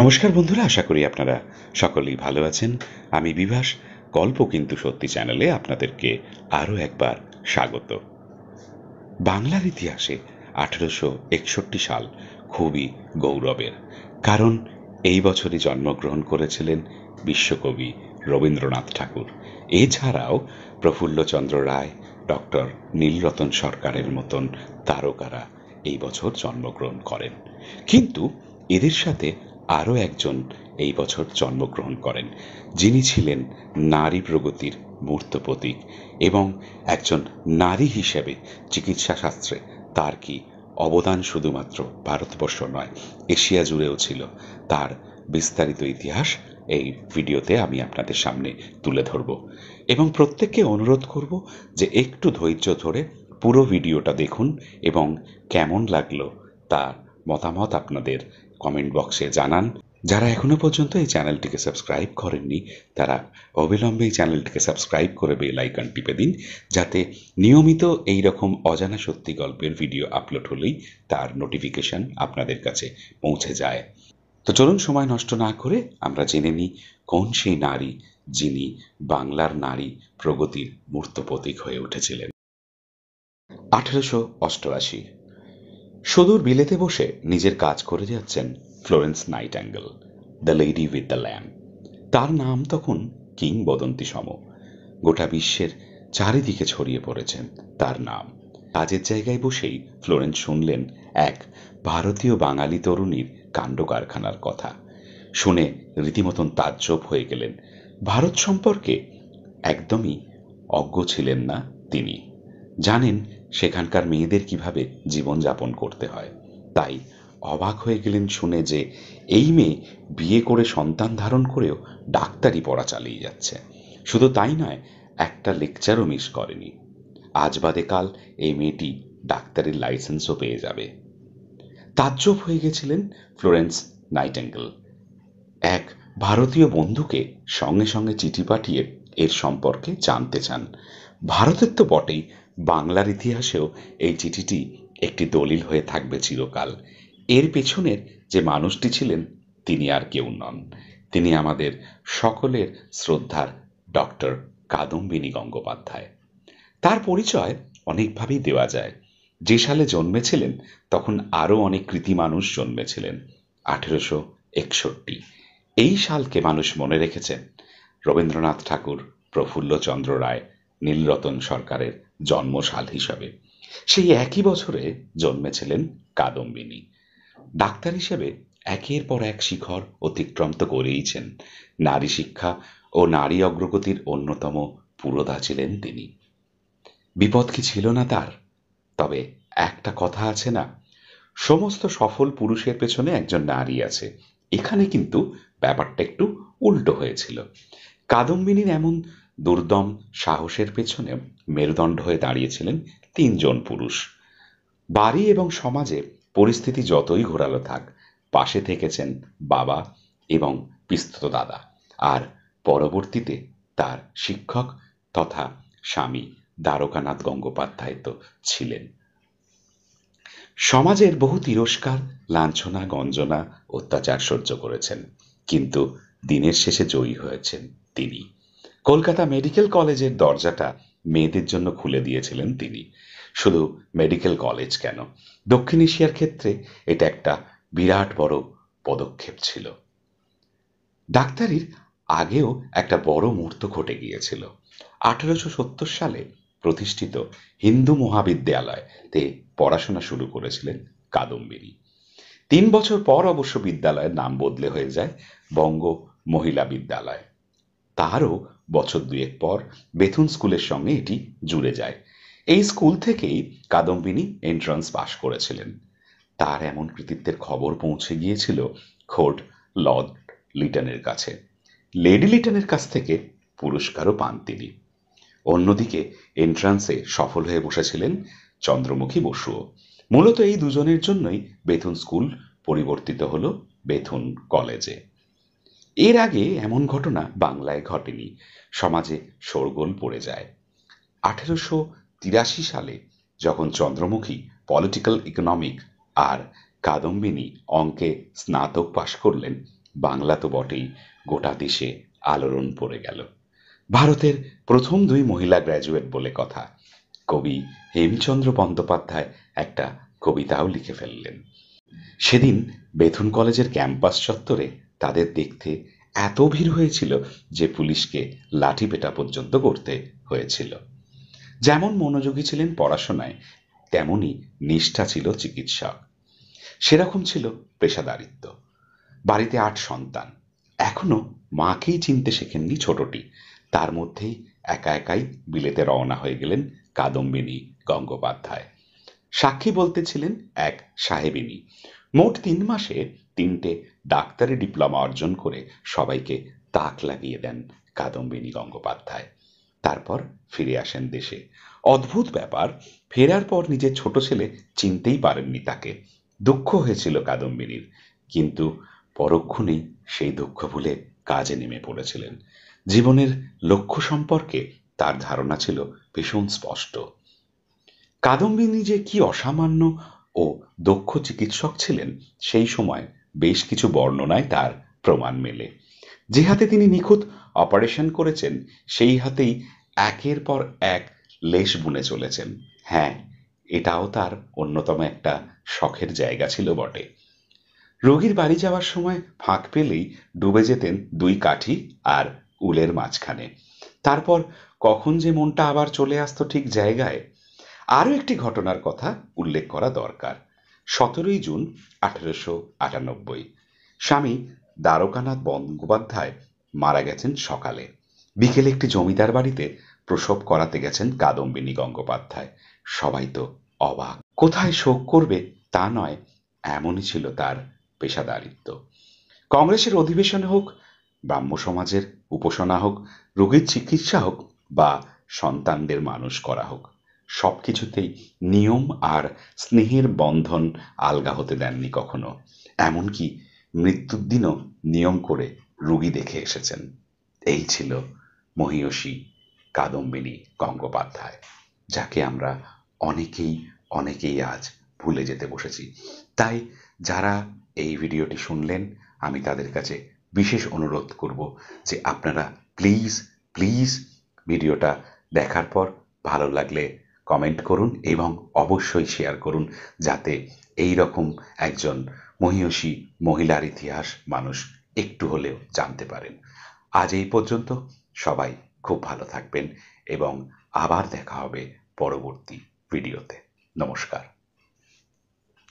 নমস্কার বন্ধুরা, আশা করি আপনারা সকলেই ভালো আছেন। আমি বিভাস, গল্প কিন্তু সত্যি চ্যানেলে আপনাদেরকে আরও একবার স্বাগত। বাংলার ইতিহাসে 1861 সাল খুবই গৌরবের, কারণ এই বছরই জন্মগ্রহণ করেছিলেন বিশ্বকবি রবীন্দ্রনাথ ঠাকুর। এছাড়াও প্রফুল্লচন্দ্র রায়, ডক্টর নীলরতন সরকারের মতন তারকারা এই বছর জন্মগ্রহণ করেন। কিন্তু এদের সাথে আরও একজন এই বছর জন্মগ্রহণ করেন, যিনি ছিলেন নারী প্রগতির মূর্ত প্রতীক এবং একজন নারী হিসেবে চিকিৎসা শাস্ত্রে তার কি অবদান শুধুমাত্র ভারতবর্ষ নয়, এশিয়া জুড়েও ছিল। তার বিস্তারিত ইতিহাস এই ভিডিওতে আমি আপনাদের সামনে তুলে ধরব এবং প্রত্যেককে অনুরোধ করব যে একটু ধৈর্য ধরে পুরো ভিডিওটা দেখুন এবং কেমন লাগলো তার মতামত আপনাদের কমেন্ট বক্সে জানান। যারা এখনো পর্যন্ত এই চ্যানেলটিকে সাবস্ক্রাইব করেননি তারা অবিলম্বে এই চ্যানেলটিকে সাবস্ক্রাইব করে বেল আইকন টিপে দিন, যাতে নিয়মিত এই রকম অজানা সত্যি গল্পের ভিডিও আপলোড হলেই তার নোটিফিকেশন আপনাদের কাছে পৌঁছে যায়। তো চলুন সময় নষ্ট না করে আমরা জেনে নিই কোন সেই নারী যিনি বাংলার নারী প্রগতির মূর্ত প্রতীক হয়ে উঠেছিলেন। 1888 সুদূর বিলেতে বসে নিজের কাজ করে যাচ্ছেন Florence nightingale, the lady with the lamp. তার নাম তখন কিংবদন্তি সম। গোটা বিশ্বের চারিদিকে ছড়িয়ে পড়েছেন তার নাম। কাজের জায়গায় বসেই ফ্লোরেন্স শুনলেন এক ভারতীয় বাঙালি তরুণীর কাণ্ড কারখানার কথা। শুনে রীতিমতন তাজ্জব হয়ে গেলেন। ভারত সম্পর্কে একদমই অজ্ঞ ছিলেন না তিনি। জানেন সেখানকার মেয়েদের কিভাবে জীবনযাপন করতে হয়। তাই অবাক হয়ে গেলেন শুনে যে এই মেয়ে বিয়ে করে সন্তান ধারণ করেও ডাক্তারি পড়া চালিয়ে যাচ্ছে। শুধু তাই নয়, একটা লেকচারও মিস করেনি। আজ বাদে কাল এই মেয়েটি ডাক্তারির লাইসেন্সও পেয়ে যাবে। তাজ্জব হয়ে গেছিলেন ফ্লোরেন্স নাইটিঙ্গেল। এক ভারতীয় বন্ধুকে সঙ্গে সঙ্গে চিঠি পাঠিয়ে এর সম্পর্কে জানতে চান। ভারতের তো বটেই, বাংলার ইতিহাসেও এই চিঠিটি একটি দলিল হয়ে থাকবে চিরকাল। এর পেছনের যে মানুষটি ছিলেন তিনি আর কেউ নন, তিনি আমাদের সকলের শ্রদ্ধার ডক্টর কাদম্বিনী গঙ্গোপাধ্যায়। তার পরিচয় অনেকভাবেই দেওয়া যায়। যে সালে জন্মেছিলেন তখন আরও অনেক কৃতি মানুষ জন্মেছিলেন। 1861 এই সালকে মানুষ মনে রেখেছেন রবীন্দ্রনাথ ঠাকুর, প্রফুল্লচন্দ্র রায়, নীলরতন সরকারের জন্মসাল হিসাবে। সেই একই বছরে জন্মেছিলেন কাদম্বিনী। ডাক্তার হিসেবে একের পর এক শিখর অতিক্রম তো করেইছেন। নারী শিক্ষা ও নারী অগ্রগতির অন্যতম পুরোধা ছিলেন তিনি। বিপদ কি ছিল না তার? তবে একটা কথা আছে না, সমস্ত সফল পুরুষের পেছনে একজন নারী আছে। এখানে কিন্তু ব্যাপারটা একটু উল্টো হয়েছিল। কাদম্বিনীর এমন দুর্দম সাহসের পেছনে মেরুদণ্ড হয়ে দাঁড়িয়েছিলেন তিনজন পুরুষ। বাড়ি এবং সমাজে পরিস্থিতি যতই ঘোরালো থাক, পাশে থেকেছেন বাবা এবং পিস্তত দাদা, আর পরবর্তীতে তার শিক্ষক তথা স্বামী দ্বারকানাথ গঙ্গোপাধ্যায় তো ছিলেন। সমাজের বহু তিরস্কার, লাঞ্ছনা, গঞ্জনা, অত্যাচার সহ্য করেছেন, কিন্তু দিনের শেষে জয়ী হয়েছেন তিনি। কলকাতা মেডিকেল কলেজের দরজাটা মেয়েদের জন্য খুলে দিয়েছিলেন তিনি। শুধু মেডিকেল কলেজ কেন, দক্ষিণ এশিয়ার ক্ষেত্রে এটা একটা বিরাট বড় পদক্ষেপ ছিল। ডাক্তারির আগেও একটা বড় মুহূর্ত ঘটে গিয়েছিল। 1870 সালে প্রতিষ্ঠিত হিন্দু মহাবিদ্যালয়তে পড়াশোনা শুরু করেছিলেন কাদম্বিনী। 3 বছর পর অবশ্য বিদ্যালয়ের নাম বদলে হয়ে যায় বঙ্গ মহিলা বিদ্যালয়। তারও বছর দুয়েক পর বেথুন স্কুলের সঙ্গে এটি জুড়ে যায়। এই স্কুল থেকেই কাদম্বিনী এন্ট্রান্স পাশ করেছিলেন। তার এমন কৃতিত্বের খবর পৌঁছে গিয়েছিল খোদ লর্ড লিটনের কাছে। লেডি লিটনের কাছ থেকে পুরস্কারও পান তিনি। অন্যদিকে এন্ট্রান্সে সফল হয়ে বসেছিলেন চন্দ্রমুখী বসুও। মূলত এই দুজনের জন্যই বেথুন স্কুল পরিবর্তিত হল বেথুন কলেজে। এর আগে এমন ঘটনা বাংলায় ঘটেনি। সমাজে শোরগোল পড়ে যায়। 1883 সালে যখন চন্দ্রমুখী পলিটিক্যাল ইকোনমিক আর কাদম্বিনী অঙ্কে স্নাতক পাশ করলেন, বাংলা তো বটেই, গোটা দেশে আলোড়ন পড়ে গেল। ভারতের প্রথম 2 মহিলা গ্র্যাজুয়েট বলে কথা। কবি হেমচন্দ্র বন্দ্যোপাধ্যায় একটা কবিতাও লিখে ফেললেন। সেদিন বেথুন কলেজের ক্যাম্পাস চত্বরে তাদের দেখতে এত ভিড় হয়েছিল যে পুলিশকে লাঠিপেটা পর্যন্ত করতে হয়েছিল। যেমন মনোযোগী ছিলেন পড়াশোনায়, তেমনি নিষ্ঠা ছিল চিকিৎসক। সেরকম ছিল পেশাদারিত্ব। বাড়িতে 8 সন্তান, এখনো মাকেই চিনতে শেখেননি ছোটটি। তার মধ্যেই একা একাই বিলেতে রওনা হয়ে গেলেন কাদম্বিনী গঙ্গোপাধ্যায়। সাক্ষী বলতে ছিলেন এক সাহেবিনী। মোট 3 মাসে 3টে ডাক্তারি ডিপ্লোমা অর্জন করে সবাইকে তাক লাগিয়ে দেন কাদম্বিনী গঙ্গোপাধ্যায়। তারপর ফিরে আসেন দেশে। অদ্ভুত ব্যাপার, ফেরার পর নিজের ছোট ছেলে চিনতেই পারেননি তাকে। দুঃখ হয়েছিল কাদম্বিনীর, কিন্তু পরক্ষণেই সেই দুঃখ ভুলে কাজে নেমে পড়েছিলেন। জীবনের লক্ষ্য সম্পর্কে তার ধারণা ছিল ভীষণ স্পষ্ট। কাদম্বিনী যে কি অসামান্য ও দক্ষ চিকিৎসক ছিলেন সেই সময় বেশ কিছু বর্ণনায় তার প্রমাণ মেলে। যে হাতে তিনি নিখুঁত অপারেশন করেছেন সেই হাতেই একের পর এক লেশ বুনে চলেছেন। হ্যাঁ, এটাও তার অন্যতম একটা শখের জায়গা ছিল বটে। রোগীর বাড়ি যাওয়ার সময় ফাঁক পেলেই ডুবে যেতেন 2 কাঠি আর উলের মাঝখানে। তারপর কখন যে মনটা আবার চলে আসতো ঠিক জায়গায়। আরও একটি ঘটনার কথা উল্লেখ করা দরকার। 17ই জুন 1898 স্বামী দ্বারকানাথ বন্দ্যোপাধ্যায় মারা গেছেন সকালে। বিকেলে একটি জমিদার বাড়িতে প্রসব করাতে গেছেন কাদম্বিনী গঙ্গোপাধ্যায়। সবাই তো অবাক। কোথায় শোক করবে তা নয়, এমনই ছিল তার পেশাদারিত্ব। কংগ্রেসের অধিবেশনে হোক, ব্রাহ্ম সমাজের উপাসনা হোক, রোগীর চিকিৎসা হোক বা সন্তানদের মানুষ করা হোক, সবকিছুতেই নিয়ম আর স্নেহের বন্ধন আলগা হতে দেননি কখনো। এমনকি মৃত্যুর দিনও নিয়ম করে রুগী দেখে এসেছেন। এই ছিল মহীয়সী কাদম্বিনী গঙ্গোপাধ্যায়, যাকে আমরা অনেকেই অনেকেই আজ ভুলে যেতে বসেছি। তাই যারা এই ভিডিওটি শুনলেন, আমি তাদের কাছে বিশেষ অনুরোধ করব যে আপনারা প্লিজ প্লিজ ভিডিওটা দেখার পর ভালো লাগলে কমেন্ট করুন এবং অবশ্যই শেয়ার করুন, যাতে এই রকম একজন মহীয়সী মহিলার ইতিহাস মানুষ একটু হলেও জানতে পারেন। আজ এই পর্যন্ত। সবাই খুব ভালো থাকবেন এবং আবার দেখা হবে পরবর্তী ভিডিওতে। নমস্কার।